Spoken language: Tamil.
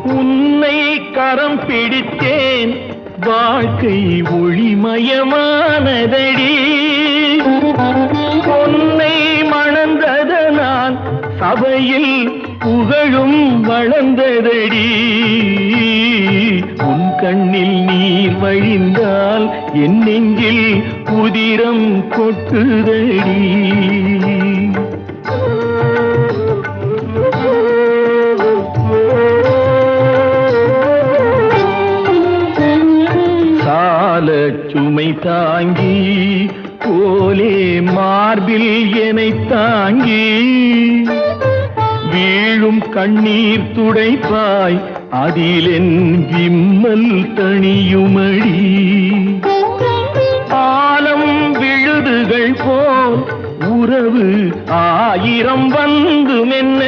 உன்னை கரம் பிடித்தேன் வாழ்க்கை ஒளிமயமானதடி உன்னை மணந்ததனால் சபையில் புகழும் வளர்ந்ததடி உன் கண்ணில் நீர் வழிந்தால் என் நெஞ்சில் உதிரம் கொட்டுதடி சுமை தாங்கி போலே மார்பில் என்னை தாங்கி வீழும் கண்ணீர் துடைப்பாய் அதிலென் விம்மல் தணியுமடி ஆலம் விழுதுகள் போல் உறவு ஆயிரம் வந்து மென்ன